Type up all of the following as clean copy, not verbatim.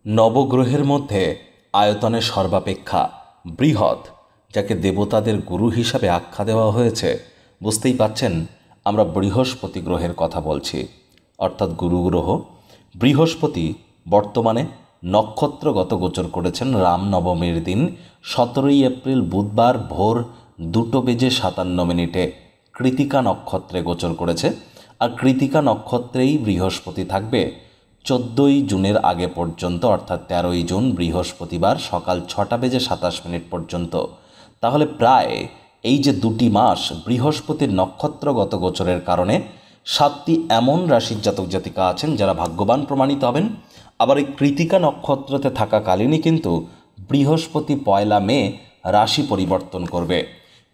নবগ্রহের মধ্যে আয়তনে সর্বাপেক্ষা বৃহৎ, যাকে দেবতাদের গুরু হিসাবে আখ্যা দেওয়া হয়েছে, বুঝতেই পাচ্ছেন আমরা বৃহস্পতি গ্রহের কথা বলছি, অর্থাৎ গুরু গ্রহ। বৃহস্পতি বর্তমানে নক্ষত্রগত গোচর করেছেন রামনবমীর দিন 17 এপ্রিল বুধবার ভোর 2:57 কৃতিকা নক্ষত্রে গোচর করেছে। আর কৃতিকা নক্ষত্রেই বৃহস্পতি থাকবে 14 জুনের আগে পর্যন্ত, অর্থাৎ 13 জুন বৃহস্পতিবার সকাল 6:27 পর্যন্ত। তাহলে প্রায় এই যে 2 মাস বৃহস্পতির নক্ষত্রগত গোচরের কারণে 7টি এমন রাশির জাতক জাতিকা আছেন যারা ভাগ্যবান প্রমাণিত হবেন। আবার এই কৃতিকা নক্ষত্রতে থাকাকালীনই কিন্তু বৃহস্পতি 1 মে রাশি পরিবর্তন করবে।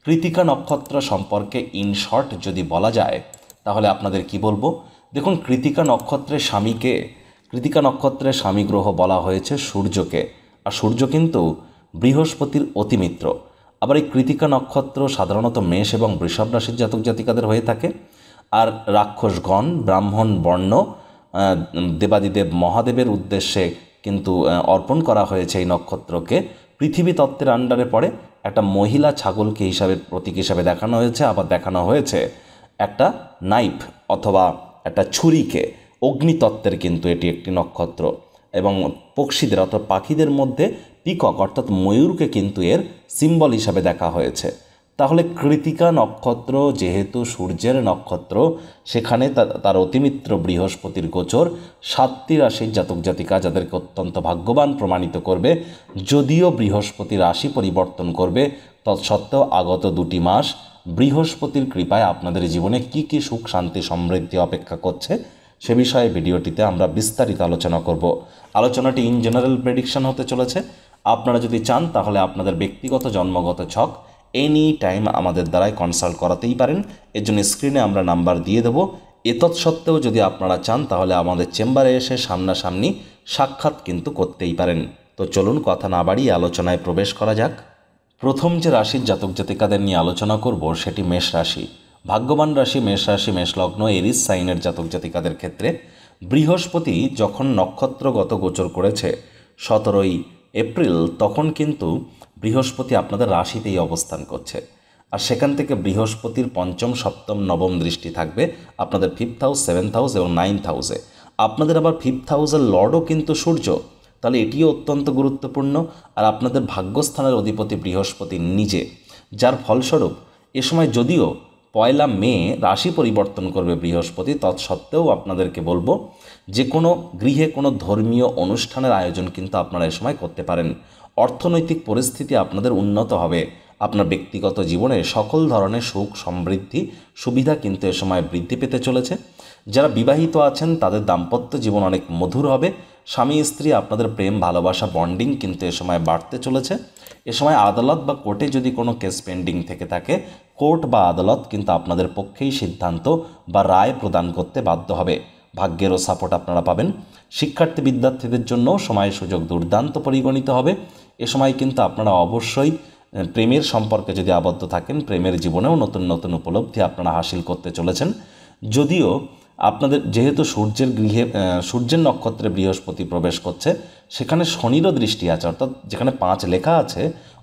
কৃতিকা নক্ষত্র সম্পর্কে ইন শর্ট যদি বলা যায় তাহলে আপনাদের কি বলবো, দেখুন কৃতিকা নক্ষত্রের স্বামীকে, কৃতিকা নক্ষত্রের স্বামী গ্রহ বলা হয়েছে সূর্যকে, আর সূর্য কিন্তু বৃহস্পতির অতিমিত্র। আবার এই কৃতিকা নক্ষত্র সাধারণত মেষ এবং বৃষভ রাশির জাতক জাতিকাদের হয়ে থাকে। আর রাক্ষসগণ, ব্রাহ্মণ বর্ণ, দেবাদিদেব মহাদেবের উদ্দেশ্যে কিন্তু অর্পণ করা হয়েছে এই নক্ষত্রকে। পৃথিবী তত্ত্বের আন্ডারে পড়ে একটা মহিলা ছাগলকে হিসাবে, প্রতীক হিসাবে দেখানো হয়েছে। আবার দেখানো হয়েছে একটা নাইফ অথবা একটা ছুরিকে, অগ্নিতত্ত্বের কিন্তু এটি একটি নক্ষত্র। এবং পক্ষীদের অর্থাৎ পাখিদের মধ্যে পিকক অর্থাৎ ময়ূরকে কিন্তু এর সিম্বল হিসাবে দেখা হয়েছে। তাহলে কৃতিকা নক্ষত্র যেহেতু সূর্যের নক্ষত্র, সেখানে তার অতিমিত্র বৃহস্পতির গোচর 7টি রাশির জাতক জাতিকা যাদেরকে অত্যন্ত ভাগ্যবান প্রমাণিত করবে। যদিও বৃহস্পতি রাশি পরিবর্তন করবে, তৎসত্ত্বেও আগত 2 মাস বৃহস্পতির কৃপায় আপনাদের জীবনে কি কি সুখ শান্তি সমৃদ্ধি অপেক্ষা করছে সে বিষয়ে ভিডিওটিতে আমরা বিস্তারিত আলোচনা করব। আলোচনাটি ইন জেনারেল প্রেডিকশন হতে চলেছে। আপনারা যদি চান তাহলে আপনাদের ব্যক্তিগত জন্মগত ছক এনি টাইম আমাদের দ্বারাই কনসাল্ট করাতেই পারেন। এর জন্য স্ক্রিনে আমরা নাম্বার দিয়ে দেবো। এতৎসত্ত্বেও যদি আপনারা চান তাহলে আমাদের চেম্বারে এসে সামনাসামনি সাক্ষাৎ কিন্তু করতেই পারেন। তো চলুন কথা না বাড়িয়ে আলোচনায় প্রবেশ করা যাক। প্রথম যে রাশির জাতক জাতিকাদের নিয়ে আলোচনা করব সেটি মেষ রাশি। ভাগ্যবান রাশি মেষ রাশি, মেষ লগ্ন, এরিস সাইনের জাতক জাতিকাদের ক্ষেত্রে বৃহস্পতি যখন নক্ষত্রগত গোচর করেছে 17 এপ্রিল, তখন কিন্তু বৃহস্পতি আপনাদের রাশিতেই অবস্থান করছে। আর সেখান থেকে বৃহস্পতির পঞ্চম, সপ্তম, নবম দৃষ্টি থাকবে আপনাদের 5th হাউস, 7th হাউস এবং 9th হাউসে। আপনাদের আবার 5th হাউসের লর্ডও কিন্তু সূর্য, তাহলে এটিও অত্যন্ত গুরুত্বপূর্ণ। আর আপনাদের ভাগ্যস্থানের অধিপতি বৃহস্পতি নিজে, যার ফলস্বরূপ এ সময় যদিও 1 মে রাশি পরিবর্তন করবে বৃহস্পতি, তৎসত্ত্বেও আপনাদেরকে বলবো যে কোনো গৃহে কোনো ধর্মীয় অনুষ্ঠানের আয়োজন কিন্তু আপনারা এ সময় করতে পারেন। অর্থনৈতিক পরিস্থিতি আপনাদের উন্নত হবে। আপনার ব্যক্তিগত জীবনে সকল ধরনের সুখ সমৃদ্ধি সুবিধা কিন্তু এ সময় বৃদ্ধি পেতে চলেছে। যারা বিবাহিত আছেন তাদের দাম্পত্য জীবন অনেক মধুর হবে। স্বামী স্ত্রী আপনাদের প্রেম ভালোবাসা বন্ডিং কিন্তু এ সময় বাড়তে চলেছে। এ সময় আদালত বা কোর্টে যদি কোনো কেস পেন্ডিং থেকে থাকে, কোর্ট বা আদালত কিন্তু আপনাদের পক্ষেই সিদ্ধান্ত বা রায় প্রদান করতে বাধ্য হবে। ভাগ্যেরও সাপোর্ট আপনারা পাবেন। শিক্ষার্থী বিদ্যার্থীদের জন্য সময় সুযোগ দুর্দান্ত পরিগণিত হবে। এ সময় কিন্তু আপনারা অবশ্যই প্রেমের সম্পর্কে যদি আবদ্ধ থাকেন, প্রেমের জীবনেও নতুন নতুন উপলব্ধি আপনারা হাসিল করতে চলেছেন। যদিও আপনাদের যেহেতু সূর্যের গৃহে, সূর্যের নক্ষত্রে বৃহস্পতি প্রবেশ করছে, সেখানে শনিরও দৃষ্টি আছে, অর্থাৎ যেখানে 5 লেখা আছে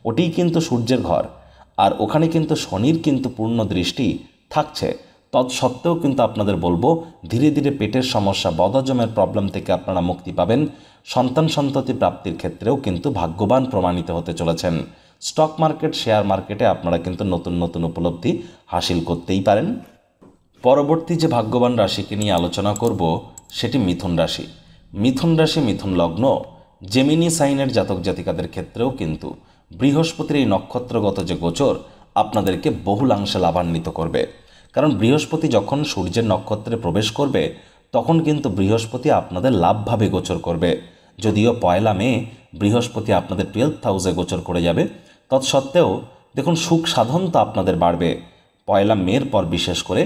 ওটিই কিন্তু সূর্যের ঘর। আর ওখানে কিন্তু শনির কিন্তু পূর্ণ দৃষ্টি থাকছে। তৎসত্ত্বেও কিন্তু আপনাদের বলবো ধীরে ধীরে পেটের সমস্যা, বদহজমের প্রবলেম থেকে আপনারা মুক্তি পাবেন। সন্তান সন্ততি প্রাপ্তির ক্ষেত্রেও কিন্তু ভাগ্যবান প্রমাণিত হতে চলেছেন। স্টক মার্কেট, শেয়ার মার্কেটে আপনারা কিন্তু নতুন নতুন উপলব্ধি হাসিল করতেই পারেন। পরবর্তী যে ভাগ্যবান রাশিকে নিয়ে আলোচনা করব সেটি মিথুন রাশি। মিথুন রাশি, মিথুন লগ্ন, জেমিনি সাইনের জাতক জাতিকাদের ক্ষেত্রেও কিন্তু বৃহস্পতির এই নক্ষত্রগত যে গোচর আপনাদেরকে বহুলাংশে লাভান্বিত করবে। কারণ বৃহস্পতি যখন সূর্যের নক্ষত্রে প্রবেশ করবে তখন কিন্তু বৃহস্পতি আপনাদের লাভভাবে গোচর করবে। যদিও 1 মে বৃহস্পতি আপনাদের 12th হাউসে গোচর করে যাবে, তৎসত্ত্বেও দেখুন সুখ সাধন তো আপনাদের বাড়বে। 1 মের পর বিশেষ করে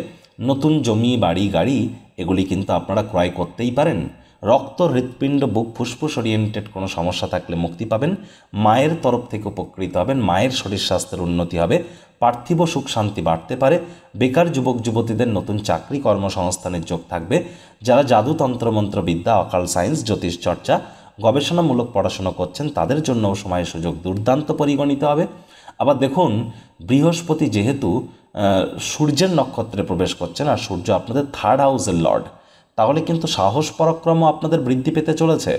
নতুন জমি, বাড়ি, গাড়ি এগুলি কিন্তু আপনারা ক্রয় করতেই পারেন। রক্ত, হৃৎপিণ্ড, বুক, ফুসফুস ওরিয়েন্টেড কোনো সমস্যা থাকলে মুক্তি পাবেন। মায়ের তরফ থেকে উপকৃত হবেন। মায়ের শরীর স্বাস্থ্যের উন্নতি হবে। পার্থিব সুখ শান্তি বাড়তে পারে। বেকার যুবক যুবতীদের নতুন চাকরি কর্মসংস্থানের যোগ থাকবে। যারা জাদু, তন্ত্রমন্ত্র বিদ্যা, অকাল সায়েন্স, জ্যোতিষ চর্চা গবেষণামূলক পড়াশোনা করছেন তাদের জন্য সময় সুযোগ দুর্দান্ত পরিগণিত হবে। আবার দেখুন, বৃহস্পতি যেহেতু সূর্যের নক্ষত্রে প্রবেশ করছেন আর সূর্য আপনাদের 3rd হাউসের লর্ড, তাহলে কিন্তু সাহস পরাক্রমও আপনাদের বৃদ্ধি পেতে চলেছে।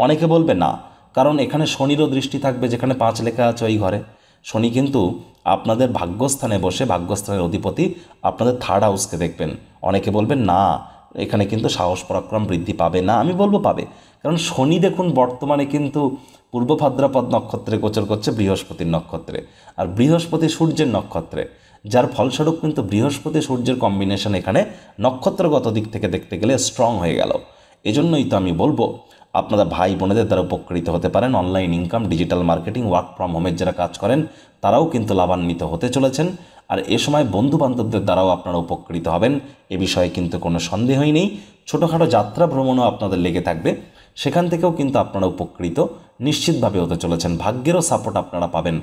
অনেকে বলবে না, কারণ এখানে শনিরও দৃষ্টি থাকবে, যেখানে 5 লেখা আছে ওই ঘরে। শনি কিন্তু আপনাদের ভাগ্যস্থানে বসে, ভাগ্যস্থানের অধিপতি আপনাদের 3rd হাউসকে দেখবেন। অনেকে বলবেন না, এখানে কিন্তু সাহস পরাক্রম বৃদ্ধি পাবে না। আমি বলবো পাবে, কারণ শনি দেখুন বর্তমানে কিন্তু পূর্ব ভাদ্রপদ নক্ষত্রে গোচর করছে, বৃহস্পতির নক্ষত্রে, আর বৃহস্পতি সূর্যের নক্ষত্রে, যার ফলস্বরূপ কিন্তু বৃহস্পতি সূর্যের কম্বিনেশন এখানে নক্ষত্রগত দিক থেকে দেখতে গেলে স্ট্রং হয়ে গেল। এজন্যই তো আমি বলবো আপনারা ভাই বোনেদের দ্বারা উপকৃত হতে পারেন। Online income, digital marketing, work from হোমের যারা কাজ করেন তারাও কিন্তু লাভান্বিত হতে চলেছেন। আর এ সময় বন্ধু বান্ধবদের দ্বারাও আপনারা উপকৃত হবেন, এ বিষয়ে কিন্তু কোনো সন্দেহই নেই। ছোটোখাটো যাত্রা ভ্রমণও আপনাদের লেগে থাকবে, সেখান থেকেও কিন্তু আপনারা উপকৃত নিশ্চিতভাবে হতে চলেছেন। ভাগ্যেরও সাপোর্ট আপনারা পাবেন,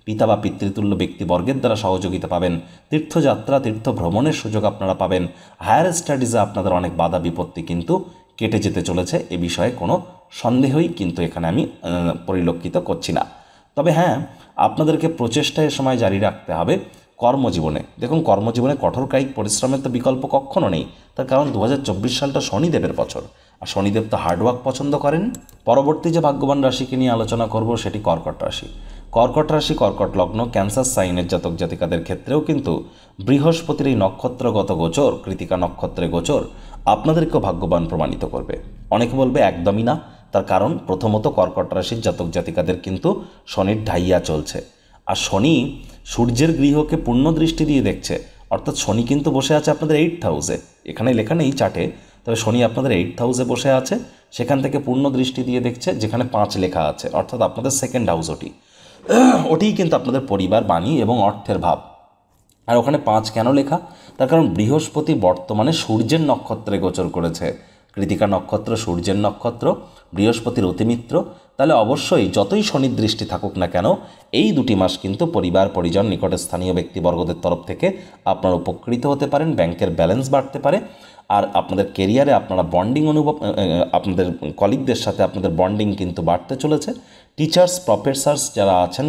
পিতা বা পিতৃতুল্য ব্যক্তিবর্গের দ্বারা সহযোগিতা পাবেন, তীর্থযাত্রা, তীর্থ ভ্রমণের সুযোগ আপনারা পাবেন। হায়ার স্টাডিজে আপনাদের অনেক বাধা বিপত্তি কিন্তু কেটে যেতে চলেছে, এ বিষয়ে কোনো সন্দেহই কিন্তু এখানে আমি পরিলক্ষিত করছি না। তবে হ্যাঁ, আপনাদেরকে প্রচেষ্টা এ সময় জারি রাখতে হবে কর্মজীবনে। দেখুন, কর্মজীবনে কঠোর কায়িক পরিশ্রমের তো বিকল্প কখনো নেই, তার কারণ 2024 সালটা শনিদেবের বছর, আর শনিদেব তো হার্ডওয়ার্ক পছন্দ করেন। পরবর্তী যে ভাগ্যবান রাশিকে নিয়ে আলোচনা করব সেটি কর্কট রাশি। কর্কট রাশি, কর্কট লগ্ন, ক্যান্সার সাইনের জাতক জাতিকাদের ক্ষেত্রেও কিন্তু বৃহস্পতির এই নক্ষত্রগত গোচর, কৃতিকা নক্ষত্রে গোচর আপনাদেরকেও ভাগ্যবান প্রমাণিত করবে। অনেকে বলবে একদমই না, তার কারণ প্রথমত কর্কট রাশির জাতক জাতিকাদের কিন্তু শনির ঢাইয়া চলছে, আর শনি সূর্যের গৃহকে পূর্ণ দৃষ্টি দিয়ে দেখছে। অর্থাৎ শনি কিন্তু বসে আছে আপনাদের 8th হাউসে, এখানে লেখা নেই চার্টে, তবে শনি আপনাদের 8th হাউসে বসে আছে, সেখান থেকে পূর্ণ দৃষ্টি দিয়ে দেখছে, যেখানে 5 লেখা আছে, অর্থাৎ আপনাদের 2nd হাউস ওটিই কিন্তু আপনাদের পরিবার, বাণী এবং অর্থের ভাব। আর ওখানে 5 কেন লেখা? তার কারণ বৃহস্পতি বর্তমানে সূর্যের নক্ষত্রে গোচর করেছে। কৃতিকা নক্ষত্র সূর্যের নক্ষত্র, বৃহস্পতির অতিমিত্র। তাহলে অবশ্যই যতই শনির দৃষ্টি থাকুক না কেন, এই 2টি মাস কিন্তু পরিবার, পরিজন, নিকটের স্থানীয় ব্যক্তিবর্গদের তরফ থেকে আপনারা উপকৃত হতে পারেন, ব্যাংকের ব্যালেন্স বাড়তে পারে, আর আপনাদের কেরিয়ারে আপনারা বন্ডিং অনুভব, আপনাদের কলিগদের সাথে আপনাদের বন্ডিং কিন্তু বাড়তে চলেছে। টিচার্স, প্রফেসর্স যারা আছেন,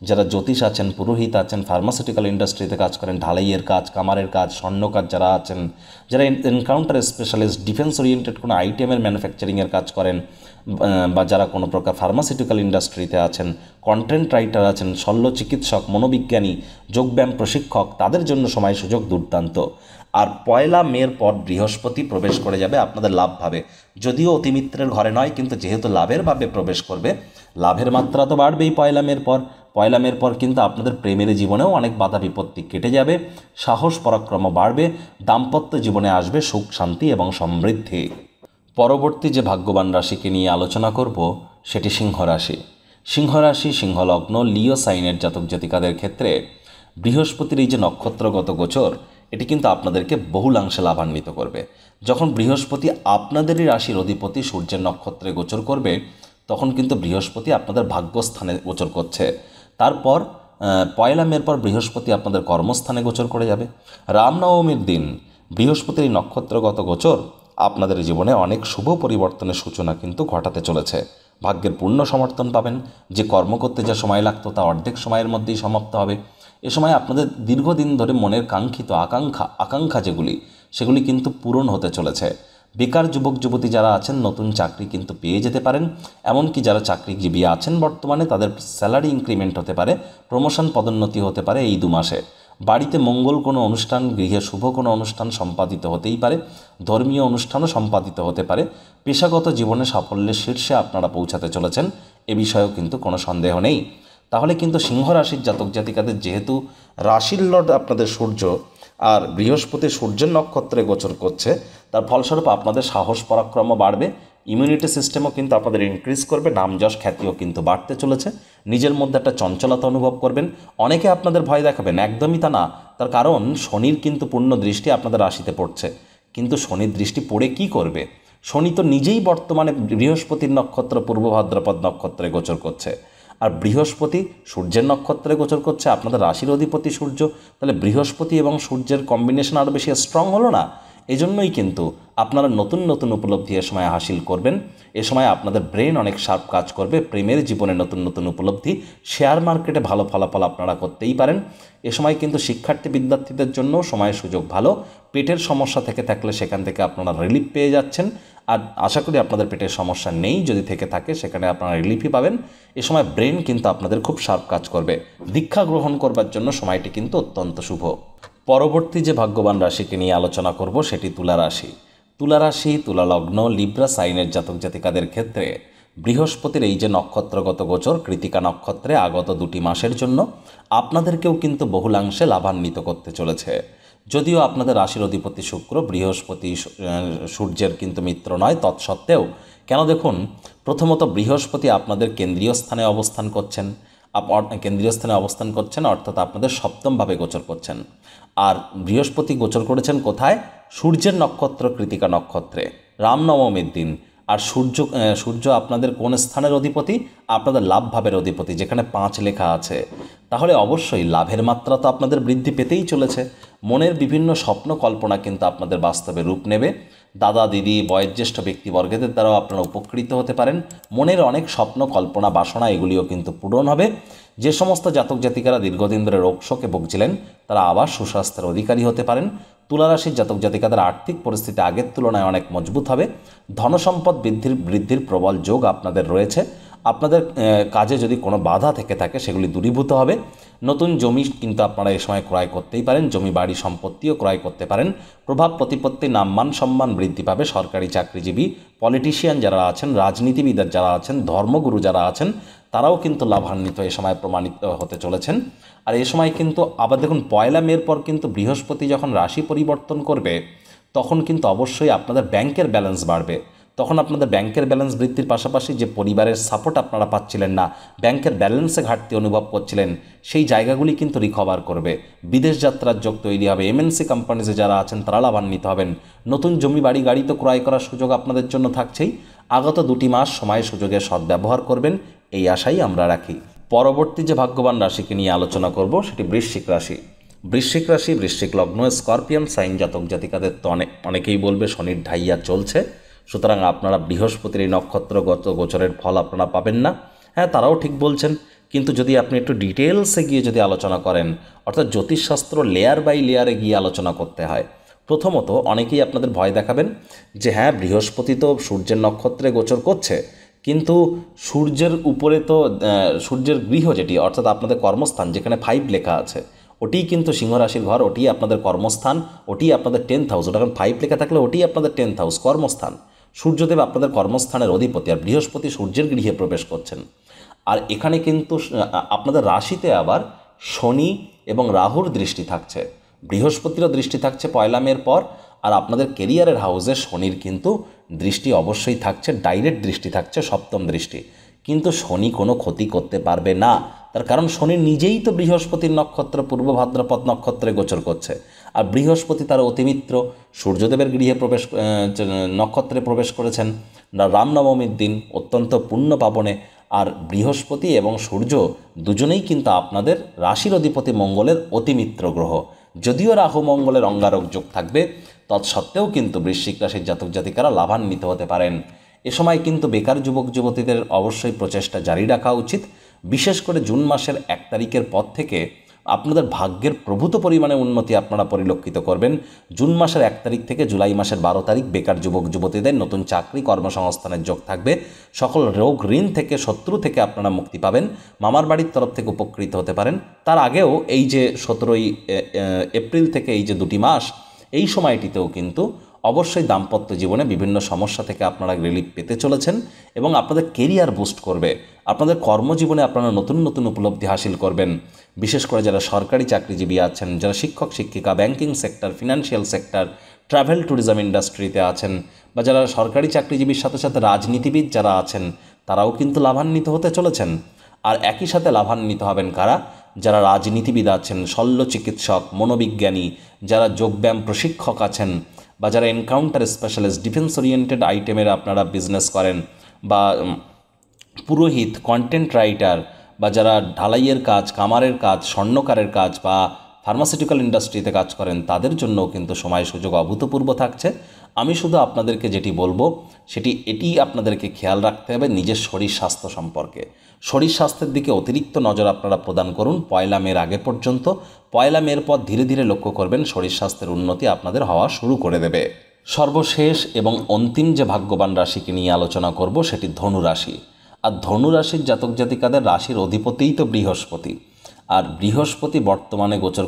যারা জ্যোতিষ আছেন, পুরোহিত আছেন, ফার্মাসিউটিক্যাল ইন্ডাস্ট্রিতে কাজ করেন, ঢালাইয়ের কাজ, কামারের কাজ, স্বর্ণ কাজ যারা আছেন, যারা এনকাউন্টার স্পেশালিস্ট, ডিফেন্স ওরিয়েন্টেড কোনো আইটেমের ম্যানুফ্যাকচারিংয়ের কাজ করেন, বা যারা কোনো প্রকার ফার্মাসিউটিক্যাল ইন্ডাস্ট্রিতে আছেন, কন্টেন্ট রাইটার আছেন, শল্য চিকিৎসক, মনোবিজ্ঞানী, যোগব্যায়াম প্রশিক্ষক, তাদের জন্য সময় সুযোগ দুর্দান্ত। আর 1 মের পর বৃহস্পতি প্রবেশ করে যাবে আপনাদের লাভ ভাবে, যদিও অতিমিত্রের ঘরে নয়, কিন্তু যেহেতু লাভের ভাবে প্রবেশ করবে, লাভের মাত্রা তো বাড়বেই 1 মের পর। 1 মের পর কিন্তু আপনাদের প্রেমের জীবনেও অনেক বাধা বিপত্তি কেটে যাবে, সাহস পরাক্রম বাড়বে, দাম্পত্য জীবনে আসবে সুখ, শান্তি এবং সমৃদ্ধি। পরবর্তী যে ভাগ্যবান রাশিকে নিয়ে আলোচনা করব সেটি সিংহ রাশি। সিংহ রাশি, সিংহ লগ্ন, লিও সাইনের জাতক জাতিকাদের ক্ষেত্রে বৃহস্পতির এই যে নক্ষত্রগত গোচর, এটি কিন্তু আপনাদেরকে বহুলাংশে লাভান্বিত করবে। যখন বৃহস্পতি আপনাদেরই রাশির অধিপতি সূর্যের নক্ষত্রে গোচর করবে, তখন কিন্তু বৃহস্পতি আপনাদের ভাগ্যস্থানে গোচর করছে। তারপর 1 মের পর বৃহস্পতি আপনাদের কর্মস্থানে গোচর করে যাবে। রামনবমীর দিন বৃহস্পতির এই নক্ষত্রগত গোচর আপনাদের জীবনে অনেক শুভ পরিবর্তনের সূচনা কিন্তু ঘটাতে চলেছে। ভাগ্যের পূর্ণ সমর্থন পাবেন, যে কর্ম করতে যা সময় লাগতো তা অর্ধেক সময়ের মধ্যেই সমাপ্ত হবে। এ সময় আপনাদের দীর্ঘদিন ধরে মনের কাঙ্ক্ষিত আকাঙ্ক্ষা সেগুলি কিন্তু পূরণ হতে চলেছে। বেকার যুবক যুবতী যারা আছেন, নতুন চাকরি কিন্তু পেয়ে যেতে পারেন। এমনকি যারা চাকরিজীবী আছেন বর্তমানে, তাদের স্যালারি ইনক্রিমেন্ট হতে পারে, প্রমোশন, পদোন্নতি হতে পারে এই 2 মাসে। বাড়িতে মঙ্গল কোনো অনুষ্ঠান, গৃহে শুভ কোনো অনুষ্ঠান সম্পাদিত হতেই পারে, ধর্মীয় অনুষ্ঠানও সম্পাদিত হতে পারে। পেশাগত জীবনে সাফল্যের শীর্ষে আপনারা পৌঁছাতে চলেছেন, এ বিষয়েও কিন্তু কোনো সন্দেহ নেই। তাহলে কিন্তু সিংহ রাশির জাতক জাতিকাদের যেহেতু রাশির লর্ড আপনাদের সূর্য, আর বৃহস্পতি সূর্যের নক্ষত্রে গোচর করছে, তার ফলস্বরূপ আপনাদের সাহস পরাক্রম বাড়বে, ইমিউনিটি সিস্টেমও কিন্তু আপনাদের ইনক্রিজ করবে, নাম যশ খ্যাতিও কিন্তু বাড়তে চলেছে, নিজের মধ্যে একটা চঞ্চলতা অনুভব করবেন। অনেকে আপনাদের ভয় দেখাবেন, একদমই তা না। তার কারণ শনির কিন্তু পূর্ণ দৃষ্টি আপনাদের রাশিতে পড়ছে। কিন্তু শনির দৃষ্টি পড়ে কি করবে? শনি তো নিজেই বর্তমানে বৃহস্পতির নক্ষত্র পূর্ব ভাদ্রপদ নক্ষত্রে গোচর করছে, আর বৃহস্পতি সূর্যের নক্ষত্রে গোচর করছে, আপনাদের রাশির অধিপতি সূর্য। তাহলে বৃহস্পতি এবং সূর্যের কম্বিনেশন আরও বেশি স্ট্রং হলো না? এজন্যই কিন্তু আপনারা নতুন নতুন উপলব্ধি এ সময় হাসিল করবেন। এ সময় আপনাদের ব্রেন অনেক শার্প কাজ করবে, প্রেমের জীবনে নতুন নতুন উপলব্ধি, শেয়ার মার্কেটে ভালো ফলাফল আপনারা করতেই পারেন। এ সময় কিন্তু শিক্ষার্থী বিদ্যার্থীদের জন্য সময় সুযোগ ভালো। পেটের সমস্যা থেকে থাকলে সেখান থেকে আপনারা রিলিফ পেয়ে যাচ্ছেন। আর আশা করি আপনাদের পেটের সমস্যা নেই, যদি থেকে থাকে সেখানে আপনারা রিলিফই পাবেন। এ সময় ব্রেন কিন্তু আপনাদের খুব শার্প কাজ করবে। দীক্ষা গ্রহণ করবার জন্য সময়টি কিন্তু অত্যন্ত শুভ। পরবর্তী যে ভাগ্যবান রাশিকে নিয়ে আলোচনা করব সেটি তুলা রাশি। তুলা রাশি, তুলা লগ্ন, লিব্রা সাইনের জাতক জাতিকাদের ক্ষেত্রে বৃহস্পতির এই যে নক্ষত্রগত গোচর কৃতিকা নক্ষত্রে আগত 2টি মাসের জন্য আপনাদেরকেও কিন্তু বহুলাংশে লাভান্বিত করতে চলেছে। যদিও আপনাদের রাশির অধিপতি শুক্র, বৃহস্পতি সূর্যের কিন্তু মিত্র নয়, তৎসত্ত্বেও কেন দেখুন, প্রথমত বৃহস্পতি আপনাদের কেন্দ্রীয় স্থানে অবস্থান করছেন, অর্থাৎ আপনাদের সপ্তমভাবে গোচর করছেন। আর বৃহস্পতি গোচর করেছেন কোথায়? সূর্যের নক্ষত্র কৃতিকা নক্ষত্রে, রামনবমীর দিন। আর সূর্য আপনাদের কোন স্থানের অধিপতি? আপনাদের লাভ ভাবের অধিপতি, যেখানে 5 লেখা আছে। তাহলে অবশ্যই লাভের মাত্রা তো আপনাদের বৃদ্ধি পেতেই চলেছে। মনের বিভিন্ন স্বপ্ন কল্পনা কিন্তু আপনাদের বাস্তবে রূপ নেবে। দাদা দিদি বয়োজ্যেষ্ঠ ব্যক্তিবর্গদের দ্বারাও আপনারা উপকৃত হতে পারেন। মনের অনেক স্বপ্ন কল্পনা বাসনা এগুলিও কিন্তু পূরণ হবে। যে সমস্ত জাতক জাতিকারা দীর্ঘদিন ধরে রোগ শোকে ভুগছিলেন তারা আবার সুস্বাস্থ্যের অধিকারী হতে পারেন। তুলারাশির জাতক জাতিকাদের আর্থিক পরিস্থিতি আগের তুলনায় অনেক মজবুত হবে। ধনসম্পদ বৃদ্ধির প্রবল যোগ আপনাদের রয়েছে। আপনাদের কাজে যদি কোনো বাধা থেকে থাকে সেগুলি দূরীভূত হবে। নতুন জমি কিন্তু আপনারা এই সময় ক্রয় করতেই পারেন, জমি বাড়ি সম্পত্তিও ক্রয় করতে পারেন। প্রভাব প্রতিপত্তি, নামমান সম্মান বৃদ্ধি পাবে। সরকারি চাকরিজীবী, পলিটিশিয়ান যারা আছেন, রাজনীতিবিদ যারা আছেন, ধর্মগুরু যারা আছেন, তারাও কিন্তু লাভান্বিত এ সময় প্রমাণিত হতে চলেছেন। আর এ সময় কিন্তু আবার দেখুন, 1 মের পর কিন্তু বৃহস্পতি যখন রাশি পরিবর্তন করবে তখন কিন্তু অবশ্যই আপনাদের ব্যাংকের ব্যালেন্স বাড়বে। তখন আপনাদের ব্যাংকের ব্যালেন্স বৃদ্ধির পাশাপাশি যে পরিবারের সাপোর্ট আপনারা পাচ্ছিলেন না, ব্যাংকের ব্যালেন্সে ঘাটতি অনুভব করছিলেন, সেই জায়গাগুলি কিন্তু রিকভার করবে। বিদেশ যাত্রার যোগ তৈরি হবে। এমএনসি কোম্পানিজে যারা আছেন তারা লাভান্বিত হবেন। নতুন জমি বাড়ি গাড়ি তো ক্রয় করার সুযোগ আপনাদের জন্য থাকছেই। আগত 2টি মাস সময় সুযোগের সদ্ব্যবহার করবেন, এই আশাই আমরা রাখি। পরবর্তী যে ভাগ্যবান রাশিকে নিয়ে আলোচনা করব সেটি বৃশ্চিক রাশি। বৃশ্চিক রাশি, বৃশ্চিক লগ্ন, স্করপিয়ন সাইন জাতক জাতিকাদের তো অনেকেই বলবে শনির ঢাইয়া চলছে, সুতরাং আপনারা বৃহস্পতির এই নক্ষত্রগত গোচরের ফল আপনারা পাবেন না। হ্যাঁ, তারাও ঠিক বলছেন, কিন্তু যদি আপনি একটু ডিটেলসে গিয়ে যদি আলোচনা করেন, অর্থাৎ জ্যোতিষশাস্ত্র লেয়ার বাই লেয়ারে গিয়ে আলোচনা করতে হয়। প্রথমত অনেকেই আপনাদের ভয় দেখাবেন যে হ্যাঁ, বৃহস্পতি তো সূর্যের নক্ষত্রে গোচর করছে, কিন্তু সূর্যের উপরে তো সূর্যের গৃহ যেটি, অর্থাৎ আপনাদের কর্মস্থান যেখানে 5 লেখা আছে, ওটিই কিন্তু সিংহ রাশির ঘর, ওটি আপনাদের কর্মস্থান, ওটি আপনাদের 10th হাউস। ওটা 5 লেখা থাকলে ওটি আপনাদের 10th হাউস, কর্মস্থান। সূর্যদেব আপনাদের কর্মস্থানের অধিপতি, আর বৃহস্পতি সূর্যের গৃহে প্রবেশ করছেন। আর এখানে কিন্তু আপনাদের রাশিতে আবার শনি এবং রাহুর দৃষ্টি থাকছে, বৃহস্পতিরও দৃষ্টি থাকছে 1 মের পর। আর আপনাদের কেরিয়ারের হাউসে শনির কিন্তু দৃষ্টি অবশ্যই থাকছে, ডাইরেক্ট দৃষ্টি থাকছে, সপ্তম দৃষ্টি। কিন্তু শনি কোনো ক্ষতি করতে পারবে না, তার কারণ শনি নিজেই তো বৃহস্পতির নক্ষত্র পূর্ব ভাদ্রপদ নক্ষত্রে গোচর করছে। আর বৃহস্পতি তার অতিমিত্র সূর্যদেবের গৃহে নক্ষত্রে প্রবেশ করেছেন রামনবমীর দিন, অত্যন্ত পুণ্য পাবনে। আর বৃহস্পতি এবং সূর্য দুজনেই কিন্তু আপনাদের রাশির অধিপতি মঙ্গলের অতিমিত্র গ্রহ। যদিও রাহু মঙ্গলের অঙ্গারক যোগ থাকবে, তৎসত্ত্বেও কিন্তু বৃশ্চিক রাশির জাতক জাতিকারা লাভান্বিত হতে পারেন। এ সময় কিন্তু বেকার যুবক যুবতীদের অবশ্যই প্রচেষ্টা জারি রাখা উচিত। বিশেষ করে জুন মাসের 1 তারিখের পর থেকে আপনাদের ভাগ্যের প্রভূত পরিমাণে উন্নতি আপনারা পরিলক্ষিত করবেন। জুন মাসের 1 তারিখ থেকে জুলাই মাসের 12 তারিখ বেকার যুবক যুবতীদের নতুন চাকরি কর্মসংস্থানের যোগ থাকবে। সকল রোগ ঋণ থেকে, শত্রু থেকে আপনারা মুক্তি পাবেন। মামার বাড়ির তরফ থেকে উপকৃত হতে পারেন। তার আগেও এই যে 17ই এপ্রিল থেকে এই যে 2টি মাস, এই সময়টিতেও কিন্তু অবশ্যই দাম্পত্য জীবনে বিভিন্ন সমস্যা থেকে আপনারা রিলিফ পেতে চলেছেন এবং আপনাদের কেরিয়ার বুস্ট করবে। আপনাদের কর্মজীবনে আপনারা নতুন নতুন উপলব্ধি হাসিল করবেন। বিশেষ করে যারা সরকারি চাকরিজীবী আছেন, যারা শিক্ষক শিক্ষিকা, banking sector, financial sector, travel tourism ইন্ডাস্ট্রিতে আছেন, বা যারা সরকারি চাকরিজীবীর সাথে সাথে রাজনীতিবিদ যারা আছেন, তারাও কিন্তু লাভান্বিত হতে চলেছেন। আর একই সাথে লাভান্বিত হবেন কারা? যারা রাজনীতিবিদ আছেন, শল্য চিকিৎসক, মনোবিজ্ঞানী, যারা যোগব্যায়াম প্রশিক্ষক আছেন, বা যারা এনকাউন্টার স্পেশালিস্ট, ডিফেন্স ওরিয়েন্টেড আইটেমের আপনারা বিজনেস করেন, বা পুরোহিত, কন্টেন্ট রাইটার, বা যারা ঢালাইয়ের কাজ, কামারের কাজ, স্বর্ণকারের কাজ, বা ফার্মাসিউটিক্যাল ইন্ডাস্ট্রিতে কাজ করেন তাদের জন্যও কিন্তু সময় সুযোগ অভূতপূর্ব থাকছে। আমি শুধু আপনাদেরকে যেটি বলবো এটি আপনাদেরকে খেয়াল রাখতে হবে নিজের শরীর স্বাস্থ্য সম্পর্কে। শরীর স্বাস্থ্যের দিকে অতিরিক্ত নজর আপনারা প্রদান করুন 1 মের আগে পর্যন্ত। 1 মের পর ধীরে ধীরে লক্ষ্য করবেন শরীর স্বাস্থ্যের উন্নতি আপনাদের হওয়া শুরু করে দেবে। সর্বশেষ এবং অন্তিম যে ভাগ্যবান রাশিকে নিয়ে আলোচনা করব সেটি ধনু রাশি। আর ধনু রাশির জাতক জাতিকাদের রাশির অধিপতিই তো বৃহস্পতি। আর বৃহস্পতি বর্তমানে গোচর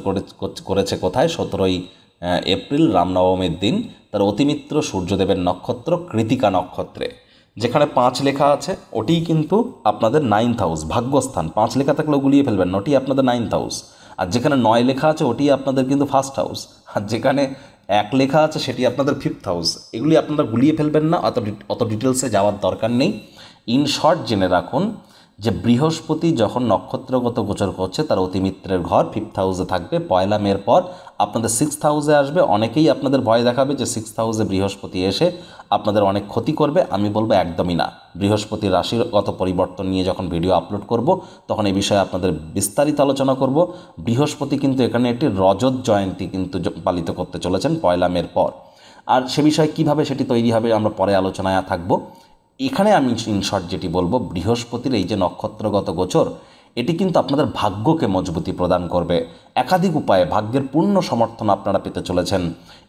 করেছে কোথায়? 17ই এপ্রিল রামনবমীর দিন তার অতিমিত্র সূর্যদেবের নক্ষত্র কৃতিকা নক্ষত্রে। যেখানে 5 লেখা আছে ওটিই কিন্তু আপনাদের 9th হাউস, ভাগ্যস্থান। 5 লেখা থাকলেও গুলিয়ে ফেলবেন না, ওটি আপনাদের 9th হাউস। আর যেখানে 9 লেখা আছে ওটি আপনাদের কিন্তু 1st হাউস। আর যেখানে 1 লেখা আছে সেটি আপনাদের 5th হাউস। এগুলি আপনারা গুলিয়ে ফেলবেন না, অত ডিটেলসে যাওয়ার দরকার নেই। ইন শর্ট জেনে রাখুন যে বৃহস্পতি যখন নক্ষত্রগত গোচর করছে তার অতিমিত্রের ঘর 5th হাউসে থাকবে। 1 মের পর আপনাদের 6th হাউসে আসবে। অনেকেই আপনাদের ভয় দেখাবে যে 6th হাউসে বৃহস্পতি এসে আপনাদের অনেক ক্ষতি করবে। আমি বলবো একদমই না। বৃহস্পতির রাশিগত পরিবর্তন নিয়ে যখন ভিডিও আপলোড করব তখন এই বিষয়ে আপনাদের বিস্তারিত আলোচনা করব। বৃহস্পতি কিন্তু এখানে একটি রজত জয়ন্তী কিন্তু পালিত করতে চলেছেন 1 মের পর। আর সে বিষয়ে কীভাবে সেটি তৈরি হবে আমরা পরে আলোচনায় থাকব। এখানে আমি ইনশর্ট যেটি বলবো, বৃহস্পতির এই যে নক্ষত্রগত গোচর এটি কিন্তু আপনাদের ভাগ্যকে মজবুতি প্রদান করবে। একাধিক উপায়ে ভাগ্যের পূর্ণ সমর্থন আপনারা পেতে চলেছেন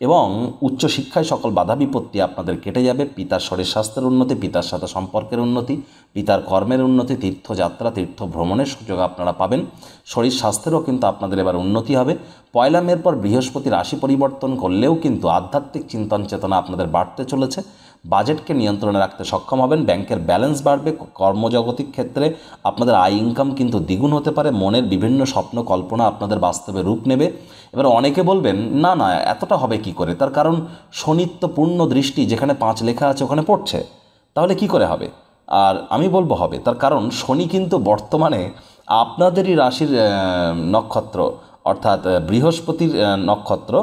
এবং উচ্চশিক্ষায় সকল বাধা বিপত্তি আপনাদের কেটে যাবে। পিতার শরীর স্বাস্থ্যের উন্নতি, পিতার সাথে সম্পর্কের উন্নতি, পিতার কর্মের উন্নতি, তীর্থযাত্রা তীর্থ ভ্রমণের সুযোগ আপনারা পাবেন। শরীর স্বাস্থ্যেরও কিন্তু আপনাদের এবার উন্নতি হবে। 1 মের পর বৃহস্পতি রাশি পরিবর্তন করলেও কিন্তু আধ্যাত্মিক চিন্তন চেতনা আপনাদের বাড়তে চলেছে। বাজেটকে নিয়ন্ত্রণে রাখতে সক্ষম হবেন। ব্যাংকের ব্যালেন্স বাড়বে। কর্মজগতিক ক্ষেত্রে আপনাদের আয় ইনকাম কিন্তু দ্বিগুণ হতে পারে। মনের বিভিন্ন স্বপ্ন কল্পনা আপনাদের বাস্তবে রূপ নেবে। এবার অনেকে বলবেন না না এতটা হবে কি করে, তার কারণ শনিত্ব পূর্ণ দৃষ্টি যেখানে 5 লেখা আছে ওখানে পড়ছে, তাহলে কি করে হবে? আর আমি বলবো হবে, তার কারণ শনি কিন্তু বর্তমানে আপনাদেরই রাশির নক্ষত্র অর্থাৎ বৃহস্পতির নক্ষত্র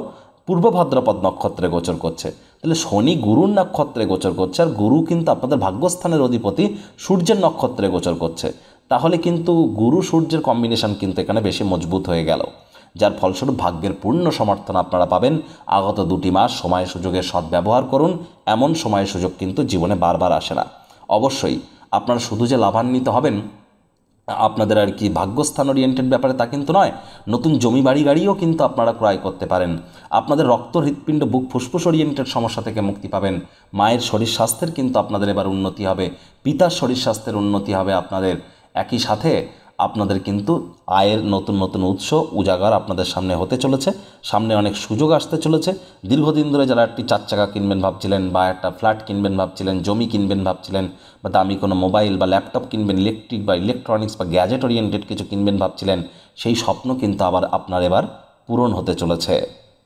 পূর্ব ভাদ্রপদ নক্ষত্রে গোচর করছে। তাহলে শনি গুরুর নক্ষত্রে গোচর করছে, আর গুরু কিন্তু আপনাদের ভাগ্যস্থানের অধিপতি সূর্যের নক্ষত্রে গোচর করছে। তাহলে কিন্তু গুরু সূর্যের কম্বিনেশন কিন্তু এখানে বেশি মজবুত হয়ে গেল, যার ফলস্বরূপ ভাগ্যের পূর্ণ সমর্থন আপনারা পাবেন। আগত 2টি মাস সময় সুযোগের সদ্ব্যবহার করুন। এমন সময় সুযোগ কিন্তু জীবনে বারবার আসে না। অবশ্যই আপনারা শুধু যে লাভান্বিত হবেন আপনাদের আর কি ভাগ্যস্থান ওরিয়েন্টেড ব্যাপারে তা কিন্তু নয়, নতুন জমি বাড়ি গাড়িও কিন্তু আপনারা ক্রয় করতে পারেন। আপনাদের রক্ত হৃৎপিণ্ড বুক ফুসফুস ওরিয়েন্টেড সমস্যা থেকে মুক্তি পাবেন। মায়ের শরীর স্বাস্থ্যের কিন্তু আপনাদের এবার উন্নতি হবে। পিতার শরীর স্বাস্থ্যের উন্নতি হবে আপনাদের। একই সাথে আপনাদের কিন্তু আয়ের নতুন নতুন উৎস উজাগার আপনাদের সামনে হতে চলেছে। সামনে অনেক সুযোগ আসতে চলেছে। দীর্ঘদিন ধরে যারা একটি 4 চাকা কিনবেন ভাবছিলেন বা একটা ফ্ল্যাট কিনবেন ভাবছিলেন, জমি কিনবেন ভাবছিলেন, বা দামি কোনো মোবাইল বা ল্যাপটপ কিনবেন, ইলেকট্রিক বা ইলেকট্রনিক্স বা গ্যাজেট ওরিয়েন্টেড কিছু কিনবেন ভাবছিলেন, সেই স্বপ্ন কিন্তু আবার আপনার এবার পূরণ হতে চলেছে।